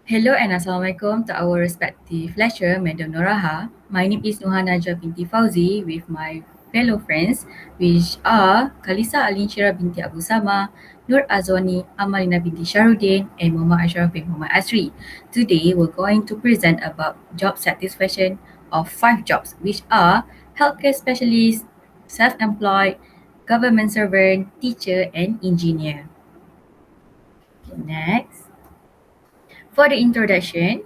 Hello and Assalamualaikum to our respective lecturer, Madam Noraha. My name is NUHA Najwa binti FAUZI with my fellow friends, which are KHALIESA binti Abu Samah, Nur AZWANI, AMALINA binti SHARUDIN, and Muhammad Ashraf bin Muhammad ASRI. Today, we're going to present about job satisfaction of 5 jobs, which are healthcare specialist, self-employed, government servant, teacher, and engineer. Next. For the introduction,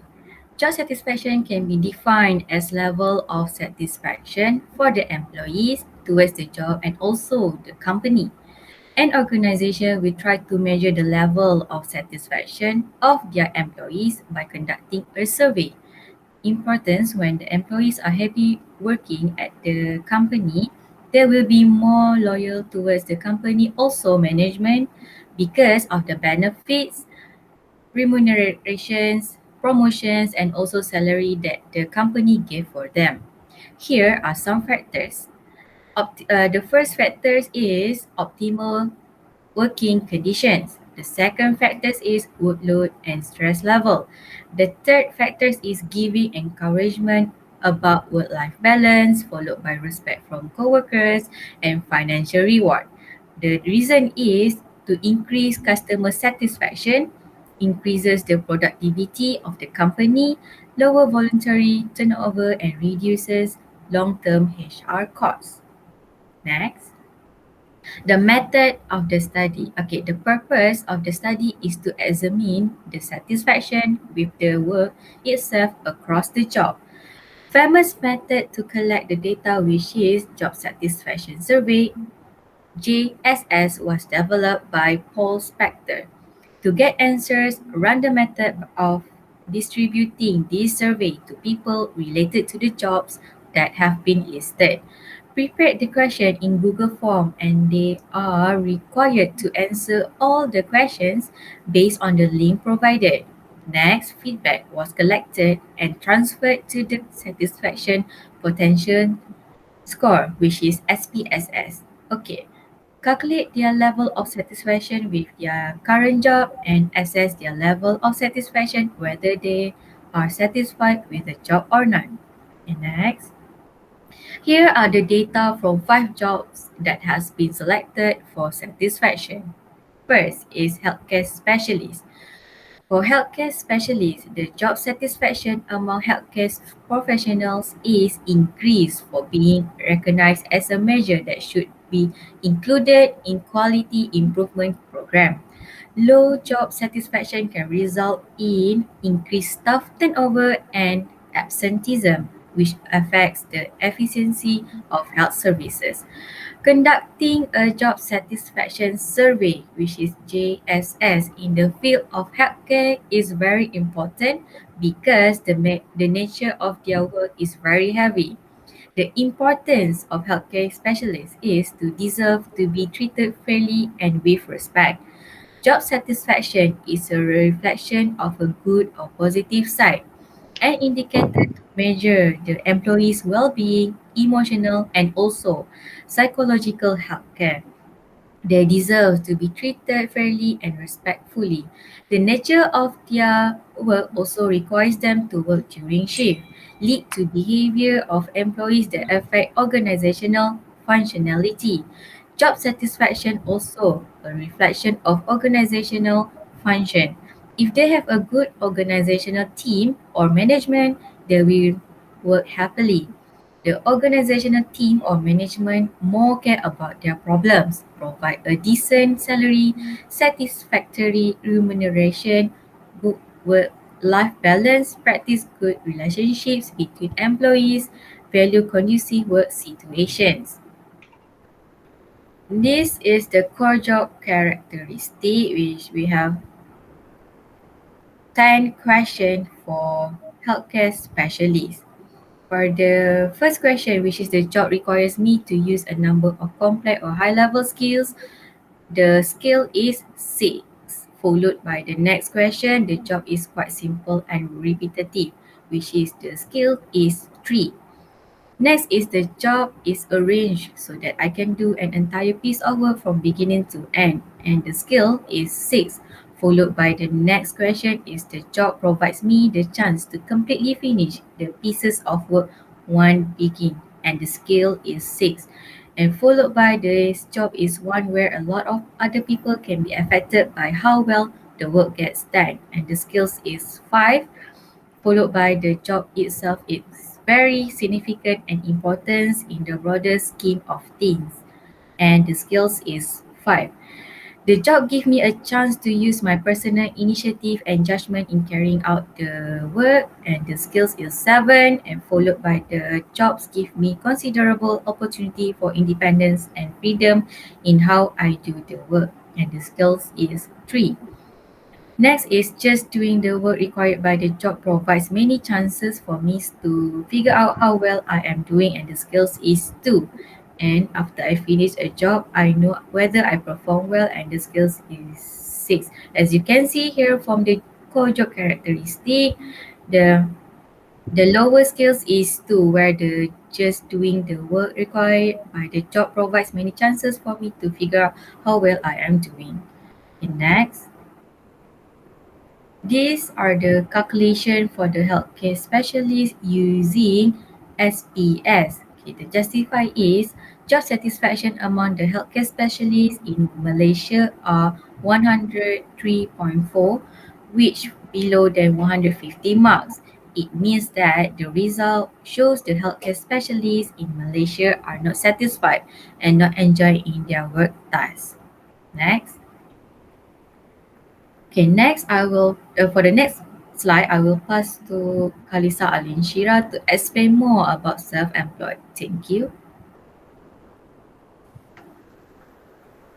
job satisfaction can be defined as level of satisfaction for the employees towards the job and also the company. An organization will try to measure the level of satisfaction of their employees by conducting a survey. Importance: when the employees are happy working at the company, they will be more loyal towards the company, also management, because of the benefits, remunerations, promotions, and also salary that the company gave for them. Here are some factors. The first factor is optimal working conditions. The second factor is workload and stress level. The third factor is giving encouragement about work-life balance, followed by respect from coworkers and financial reward. The reason is to increase customer satisfaction, increases the productivity of the company, lower voluntary turnover, and reduces long-term HR costs. Next. The method of the study. Okay, the purpose of the study is to examine the satisfaction with the work itself across the job. Famous method to collect the data, which is Job Satisfaction Survey, JSS, was developed by Paul Spector. To get answers, run the method of distributing this survey to people related to the jobs that have been listed. Prepare the question in Google Form and they are required to answer all the questions based on the link provided. Next, feedback was collected and transferred to the satisfaction potential score, which is SPSS. Okay, calculate their level of satisfaction with their current job and assess their level of satisfaction whether they are satisfied with the job or not. And next, here are the data from 5 jobs that has been selected for satisfaction. First is healthcare specialist. For healthcare specialists, the job satisfaction among healthcare professionals is increased for being recognized as a measure that should be included in quality improvement program. Low job satisfaction can result in increased staff turnover and absenteeism, which affects the efficiency of health services. Conducting a job satisfaction survey, which is JSS, in the field of healthcare is very important because the nature of their work is very heavy. The importance of healthcare specialists is to deserve to be treated fairly and with respect. Job satisfaction is a reflection of a good or positive side, an indicator to measure the employee's well-being, emotional, and also psychological health care. They deserve to be treated fairly and respectfully. The nature of their work also requires them to work during shift, lead to behavior of employees that affect organizational functionality. Job satisfaction also a reflection of organizational function. If they have a good organizational team or management, they will work happily. The organizational team or management more care about their problems, provide a decent salary, satisfactory remuneration, good work-life balance, practice good relationships between employees, value conducive work situations. This is the core job characteristic, which we have 10 questions for healthcare specialists. For the first question, which is the job requires me to use a number of complex or high-level skills, the skill is 6. Followed by the next question, the job is quite simple and repetitive, which is the skill is 3. Next is the job is arranged so that I can do an entire piece of work from beginning to end, and the skill is 6. followed by the next question is the job provides me the chance to completely finish the pieces of work one begin, and the skill is 6. And followed by this job is one where a lot of other people can be affected by how well the work gets done, and the skills is 5. Followed by the job itself is very significant and important in the broader scheme of things, and the skills is 5. The job give me a chance to use my personal initiative and judgment in carrying out the work, and the skills is 7, and followed by the jobs give me considerable opportunity for independence and freedom in how I do the work, and the skills is 3. Next is just doing the work required by the job provides many chances for me to figure out how well I am doing, and the skills is 2. And after I finish a job, I know whether I perform well, and the skills is 6. As you can see here from the core job characteristic, the the lower skills is 2, where the just doing the work required by the job provides many chances for me to figure out how well I am doing. And next. These are the calculation for the healthcare specialist using SPS. Okay, the justify is job satisfaction among the healthcare specialists in Malaysia are 103.4, which below than 150 marks. It means that the result shows the healthcare specialists in Malaysia are not satisfied and not enjoying their work tasks. Next. Okay, next I will, for the next slide, I will pass to KHALIESA Shira to explain more about self-employed. Thank you.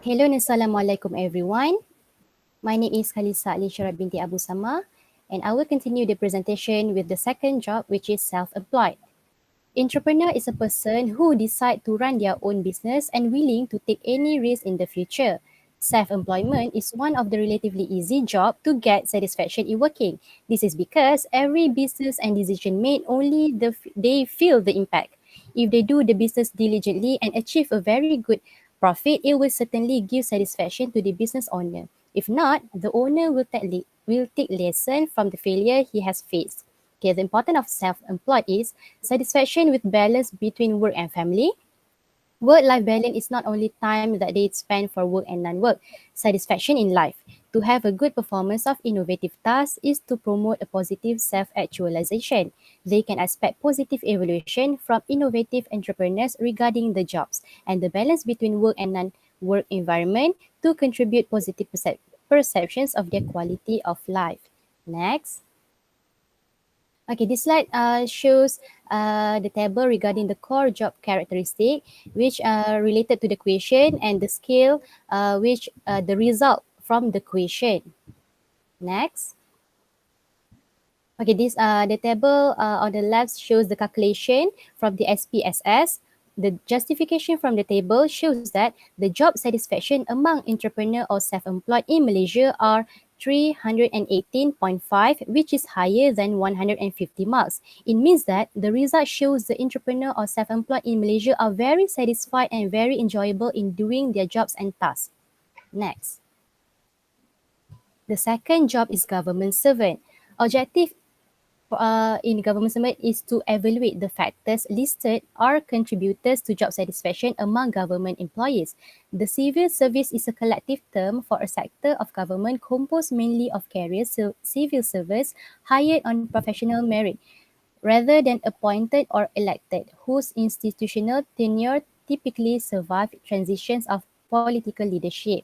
Hello and Assalamualaikum everyone. My name is KHALIESA Binti Abu SAMAH, and I will continue the presentation with the second job, which is self-employed. Entrepreneur is a person who decide to run their own business and willing to take any risk in the future. Self-employment is one of the relatively easy job to get satisfaction in working. This is because every business and decision made only they feel the impact. If they do the business diligently and achieve a very good profit, it will certainly give satisfaction to the business owner. If not, the owner will take lesson from the failure he has faced. Okay, the importance of self-employed is satisfaction with balance between work and family. Work-life balance is not only time that they spend for work and non-work. Satisfaction in life. To have a good performance of innovative tasks is to promote a positive self-actualization. They can expect positive evaluation from innovative entrepreneurs regarding the jobs and the balance between work and non-work environment to contribute positive perceptions of their quality of life. Next. Okay, this slide shows the table regarding the core job characteristic, which are related to the question, and the scale, which the result from the question. Next. Okay, the table on the left shows the calculation from the SPSS. The justification from the table shows that the job satisfaction among entrepreneur or self-employed in Malaysia are 318.5, which is higher than 150 marks. It means that the result shows the entrepreneur or self-employed in Malaysia are very satisfied and very enjoyable in doing their jobs and tasks. Next. The second job is government servant. Objective in government servant is to evaluate the factors listed are contributors to job satisfaction among government employees. The civil service is a collective term for a sector of government composed mainly of careers civil servants hired on professional merit rather than appointed or elected, whose institutional tenure typically survive transitions of political leadership.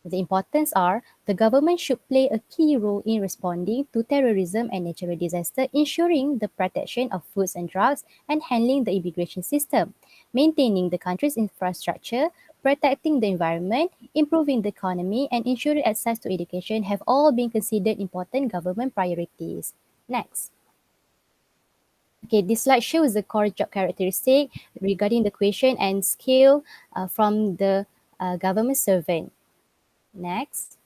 The importance are the government should play a key role in responding to terrorism and natural disaster, ensuring the protection of foods and drugs, and handling the immigration system, maintaining the country's infrastructure, protecting the environment, improving the economy, and ensuring access to education have all been considered important government priorities. Next. Okay, this slide shows the core job characteristic regarding the question and skill from the government servant. Next.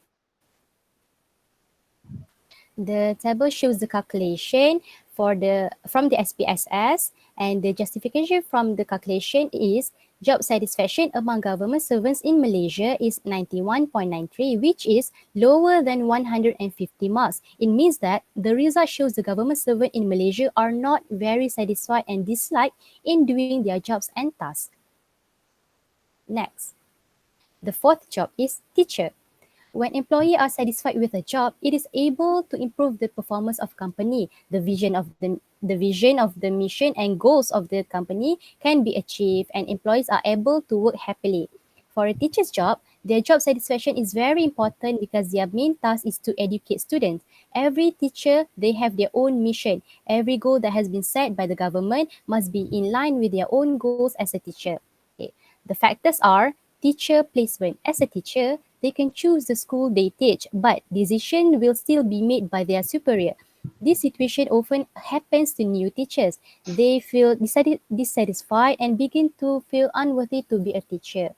The table shows the calculation from the SPSS, and the justification from the calculation is Job satisfaction among government servants in Malaysia is 91.93, which is lower than 150 marks. It means that the result shows the government servant in Malaysia are not very satisfied and dislike in doing their jobs and tasks. Next, the fourth job is teacher. When employees are satisfied with a job, it is able to improve the performance of company. The vision of the mission and goals of the company can be achieved, and employees are able to work happily. For a teacher's job, their job satisfaction is very important because their main task is to educate students. Every teacher, they have their own mission. Every goal that has been set by the government must be in line with their own goals as a teacher. Okay. The factors are teacher placement. As a teacher, they can choose the school they teach, but decision will still be made by their superior. This situation often happens to new teachers. They feel dissatisfied and begin to feel unworthy to be a teacher.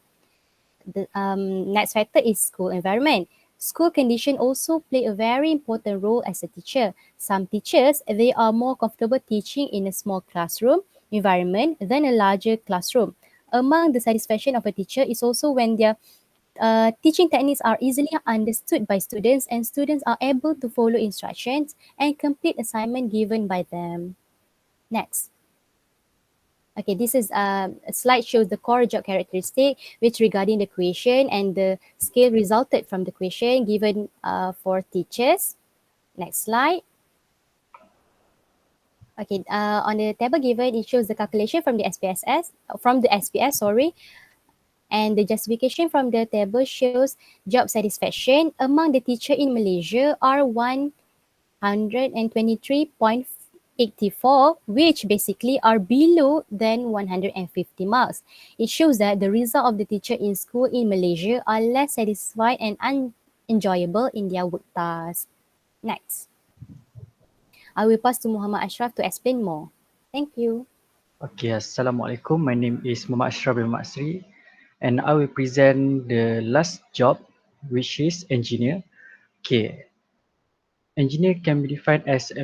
The next factor is school environment. School condition also play a very important role as a teacher. Some teachers, they are more comfortable teaching in a small classroom environment than a larger classroom. Among the satisfaction of a teacher is also when their teaching techniques are easily understood by students and students are able to follow instructions and complete assignment given by them. Next. Okay, this is a slide shows the core job characteristic which regarding the question and the scale resulted from the question given for teachers. Next slide. Okay, on the table given, it shows the calculation from the SPS, sorry, and the justification from the table shows job satisfaction among the teacher in Malaysia are 123.84, which basically are below than 150 marks. It shows that the result of the teacher in school in Malaysia are less satisfied and unenjoyable in their work tasks. Next, I will pass to Muhammad Ashraf to explain more. Thank you. Okay, Assalamualaikum. My name is Muhammad Ashraf bin Asri, and I will present the last job, which is engineer. Okay, engineer can be defined as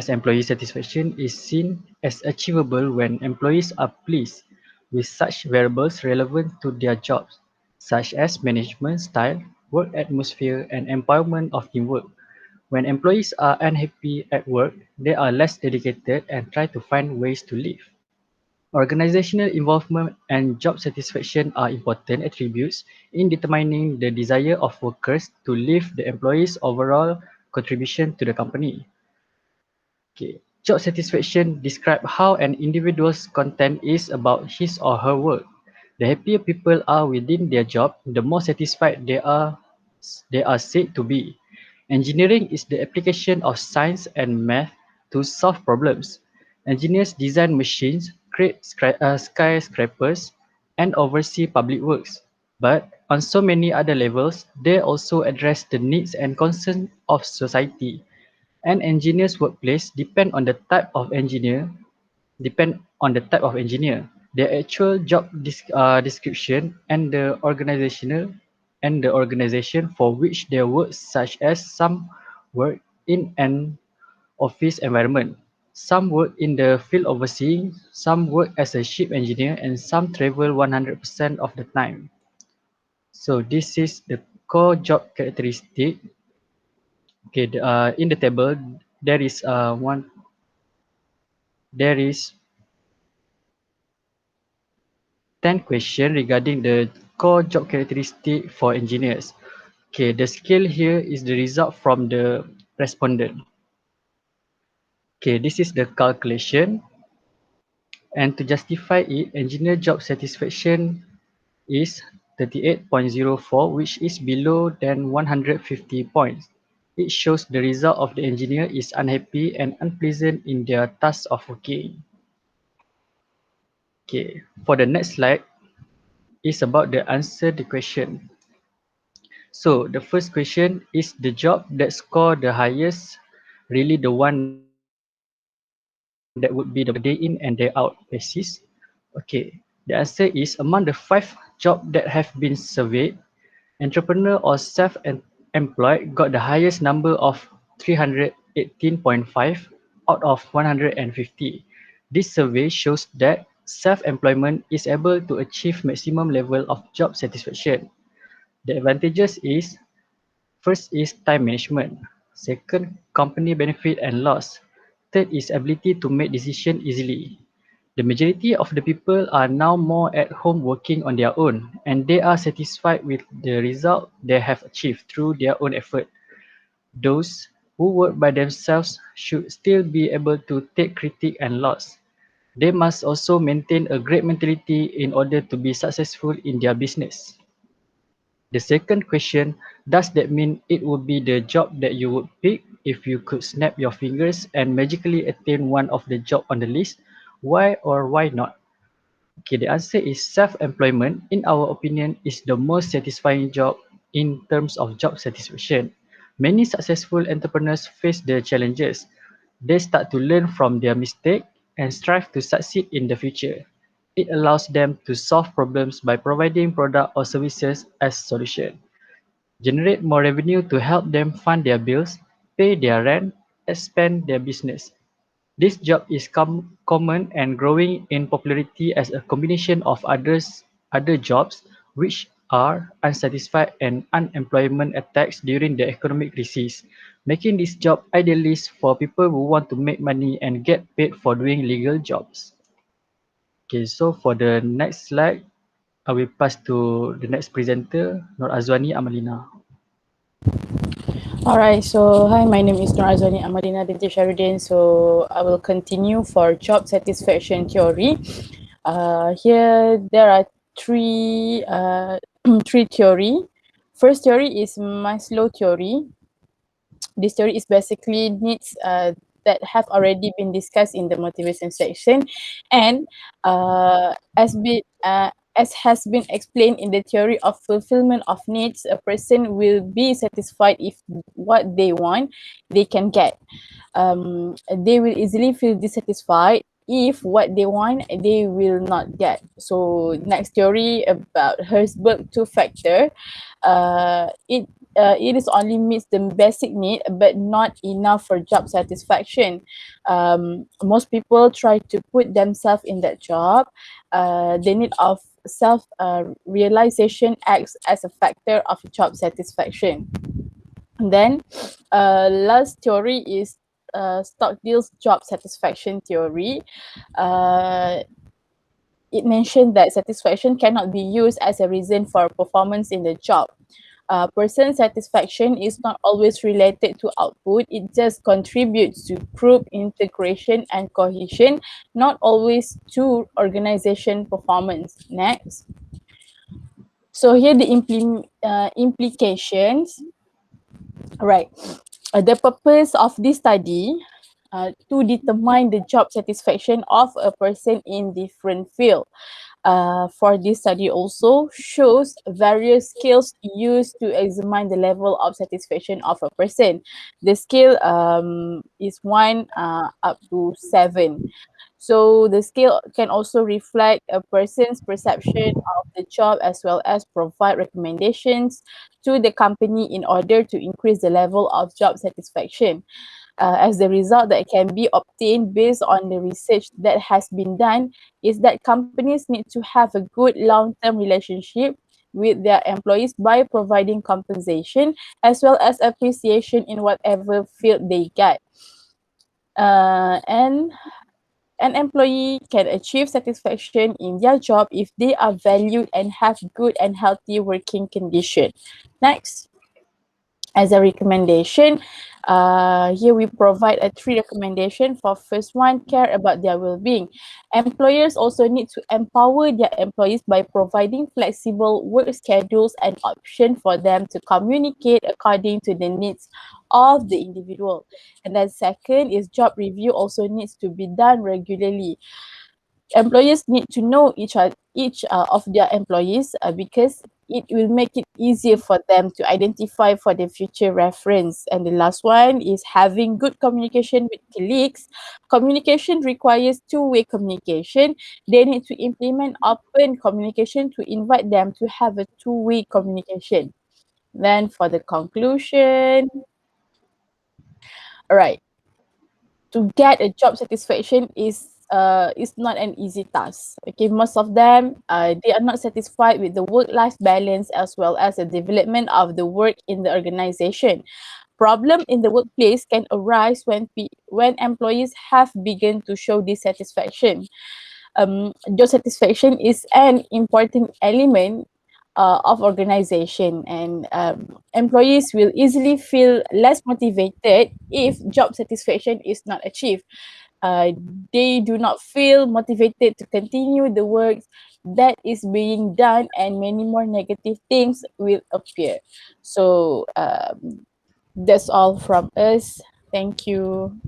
employee satisfaction is seen as achievable when employees are pleased with such variables relevant to their jobs, such as management style, work atmosphere, and empowerment of teamwork. When employees are unhappy at work, they are less dedicated and try to find ways to leave. Organizational involvement and job satisfaction are important attributes in determining the desire of workers to lift the employee's overall contribution to the company. Okay. Job satisfaction describes how an individual's content is about his or her work. The happier people are within their job, the more satisfied they are said to be. Engineering is the application of science and math to solve problems. Engineers design machines, create skyscrapers, and oversee public works. But on so many other levels, they also address the needs and concerns of society. An engineer's workplace depend on the type of engineer, their actual job description, and the organization for which they work, such as some work in an office environment, some work in the field overseeing, some work as a ship engineer, and some travel 100% of the time. So this is the core job characteristic. Okay, in the table there is there is 10 questions regarding the core job characteristic for engineers. Okay, the scale here is the result from the respondent. Okay, this is the calculation, and to justify it, engineer job satisfaction is 38.04, which is below than 150 points. It shows the result of the engineer is unhappy and unpleasant in their task of working. Okay, for the next slide is about the answer the question. So the first question is the job that score the highest really the one that would be the day in and day out basis? Okay, the answer is among the 5 jobs that have been surveyed, entrepreneur or self-employed got the highest number of 318.5 out of 150. This survey shows that self-employment is able to achieve maximum level of job satisfaction. The advantages is first is time management, second company benefit and loss, third is ability to make decision easily. The majority of the people are now more at home working on their own and they are satisfied with the result they have achieved through their own effort. Those who work by themselves should still be able to take critique and loss. They must also maintain a great mentality in order to be successful in their business. The second question, does that mean it would be the job that you would pick if you could snap your fingers and magically attain one of the job on the list? Why or why not? Okay, the answer is self-employment, in our opinion, is the most satisfying job in terms of job satisfaction. Many successful entrepreneurs face the challenges. They start to learn from their mistake and strive to succeed in the future. It allows them to solve problems by providing product or services as solution, generate more revenue to help them fund their bills, pay their rent, expand their business. This job is common and growing in popularity as a combination of other jobs which are unsatisfied and unemployment attacks during the economic crisis, making this job ideal for people who want to make money and get paid for doing legal jobs. Okay, so for the next slide, I will pass to the next presenter, Nur Azwani Amalina. Alright, so hi, my name is AZWANI AMALINA binti SHARUDIN. So I will continue for job satisfaction theory. Here there are three theory. First theory is Maslow theory. This theory is basically needs that have already been discussed in the motivation section, and as has been explained in the theory of fulfillment of needs, a person will be satisfied if what they want they can get. They will easily feel dissatisfied if what they want they will not get. So next theory about Herzberg two factor, it is only meets the basic need but not enough for job satisfaction. Most people try to put themselves in that job. The need of self realization acts as a factor of job satisfaction. And then last theory is Stockdale's job satisfaction theory. It mentioned that satisfaction cannot be used as a reason for performance in the job. Person satisfaction is not always related to output. It just contributes to group integration and cohesion, not always to organization performance. Next. So here the implications. Right. The purpose of this study to determine the job satisfaction of a person in different field. For this study also shows various scales used to examine the level of satisfaction of a person. The scale is 1 up to 7. So the scale can also reflect a person's perception of the job as well as provide recommendations to the company in order to increase the level of job satisfaction. As the result that can be obtained based on the research that has been done is that companies need to have a good long-term relationship with their employees by providing compensation as well as appreciation in whatever field they get. And an employee can achieve satisfaction in their job if they are valued and have good and healthy working condition. Next. As a recommendation, here we provide a 3 recommendation. For first one, care about their well-being. Employers also need to empower their employees by providing flexible work schedules and options for them to communicate according to the needs of the individual. And then second is job review also needs to be done regularly. Employers need to know each of their employees because it will make it easier for them to identify for the future reference. And the last one is having good communication with colleagues. Communication requires two-way communication. They need to implement open communication to invite them to have a two-way communication. Then for the conclusion, all right, to get a job satisfaction is is not an easy task. Okay, most of them they are not satisfied with the work-life balance as well as the development of the work in the organization. Problem in the workplace can arise when employees have begun to show dissatisfaction. Job satisfaction is an important element of organization, and employees will easily feel less motivated if job satisfaction is not achieved. uh, they do not feel motivated to continue the work that is being done, and many more negative things will appear. So that's all from us. Thank you.